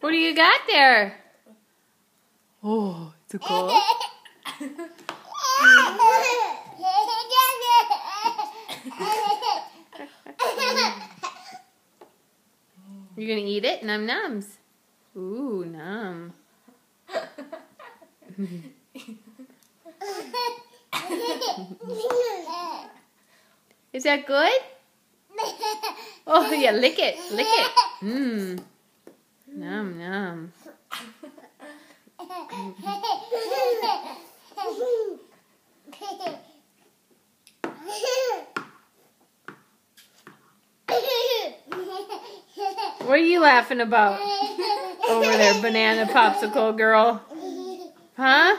What do you got there? Oh, it's a cold. You gonna eat it? Num nums. Ooh, num. Is that good? Oh yeah, lick it, lick it. Mmm. Num num. What are you laughing about over there, banana popsicle girl? Huh?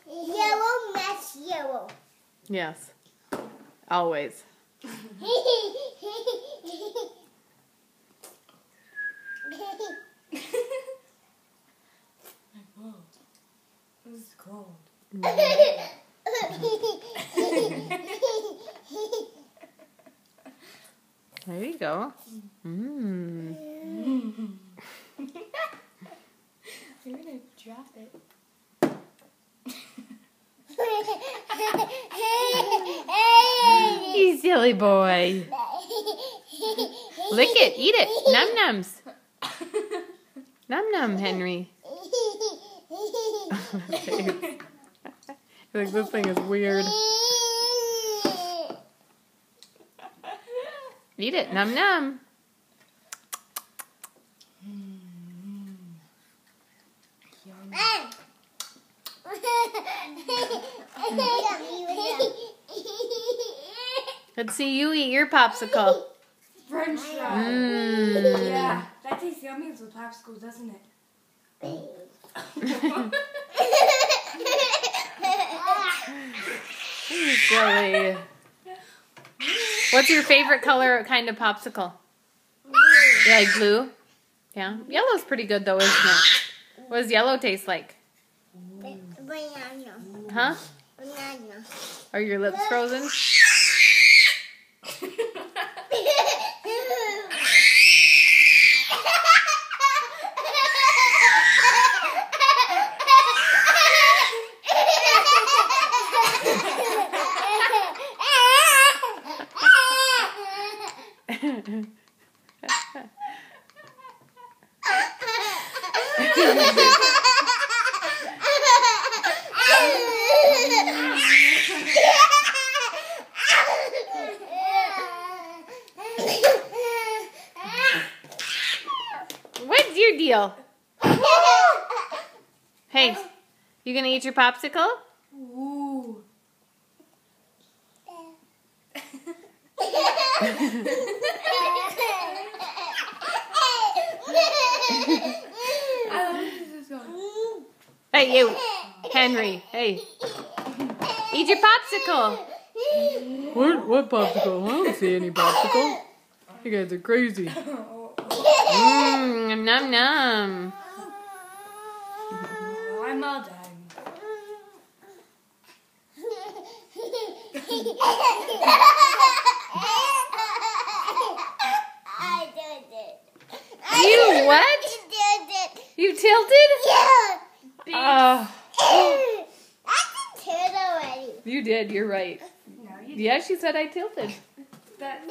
Yellow match yellow. Yes. Always. Whoa. This is cold. There you go. Mmm. You're gonna drop it. You silly boy. Lick it, eat it. Num nums. Num num, Henry. Like, this thing is weird. Eat it, num num. Let's see you eat your popsicle. French fries. Mmm. Yeah, that tastes yummy with popsicles, doesn't it? Silly. What's your favorite color kind of popsicle? You like blue? Yeah. Yellow's pretty good though, isn't it? What does yellow taste like? Banana. Huh? Banana. Are your lips frozen? What's your deal? Hey, you gonna eat your popsicle? Ooh. Hey, you, Henry. Hey, eat your popsicle. What popsicle? I don't see any popsicle. You guys are crazy. Mmm, num num. I'm all done. I did it. You what? I did it. You tilted? Yeah. Oh, I can tilt already. you did. You're right. No, you Yeah, she said I tilted. that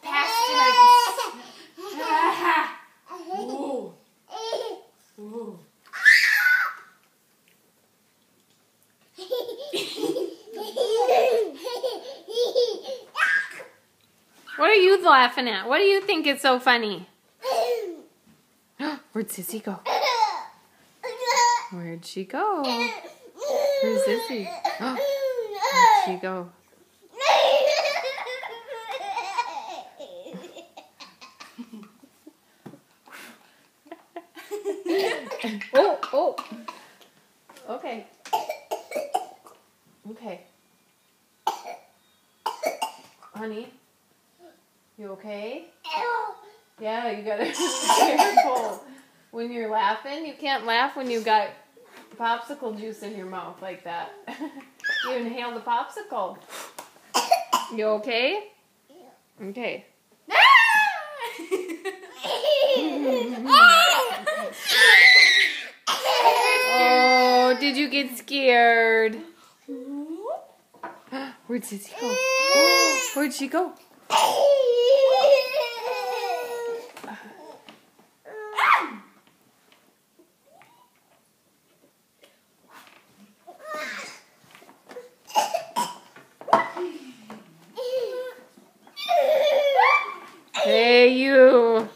past Ooh. Ooh. What are you laughing at? What do you think is so funny? Where'd Sissy go? Where'd she go? Where's Sissy? Where'd she go? Oh. Okay. Okay. Honey, you okay? Yeah, you gotta be careful. When you're laughing, you can't laugh when you got popsicle juice in your mouth like that. You inhaled the popsicle. You okay? Okay. get scared. Where'd Sissy go? Where'd she go? Hey, you,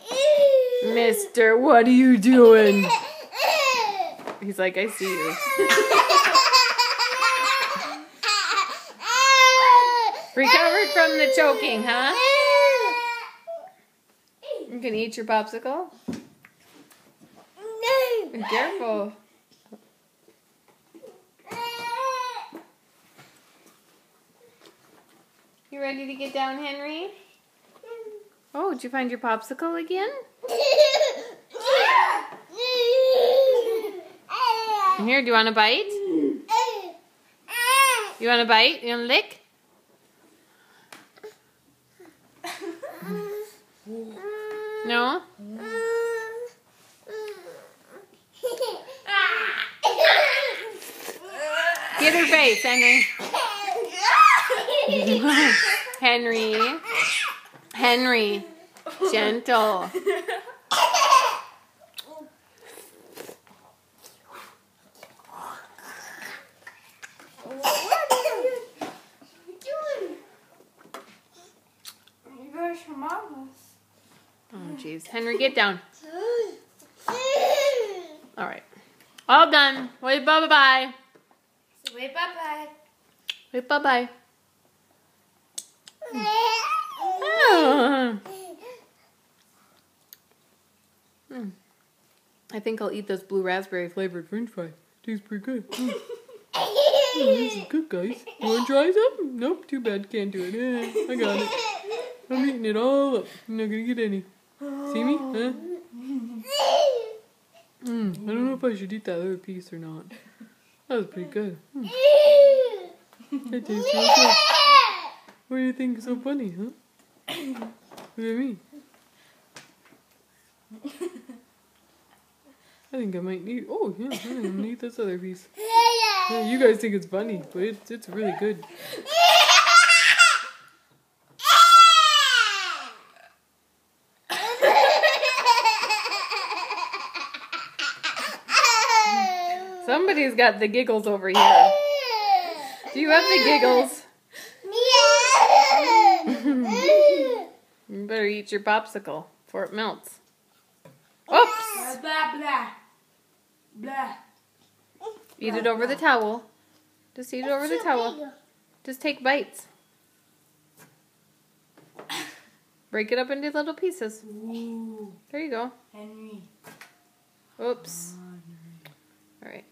mister, what are you doing? He's like, I see you. Recovered from the choking, huh? You can eat your popsicle? Be careful. You ready to get down, Henry? Oh, did you find your popsicle again? Here, do you want a bite? You want a bite? You want to lick? No? Get her face, Henry. Henry. Henry. Gentle. Oh, jeez. Henry, get down. All right. All done. Wave bye-bye. Wave bye-bye. Wave bye-bye. Oh. I think I'll eat those blue raspberry flavored french fries. Tastes pretty good. This is good, guys. You want to try some? Nope, too bad. Can't do it. I got it. I'm eating it all up. I'm not going to get any. See me? Huh? I don't know if I should eat that other piece or not. That was pretty good. That tastes really good. What do you think is so funny, huh? Look at me. I think I might need... Oh, yeah, I'm going to eat this other piece. Yeah, you guys think it's funny, but it's really good. Somebody's got the giggles over here. Do you have the giggles? You better eat your popsicle before it melts. Oops! Blah, blah. Blah. Eat it over the towel. Just eat it over the towel. Just take bites. Break it up into little pieces. Ooh. There you go. Henry. Oops. All right.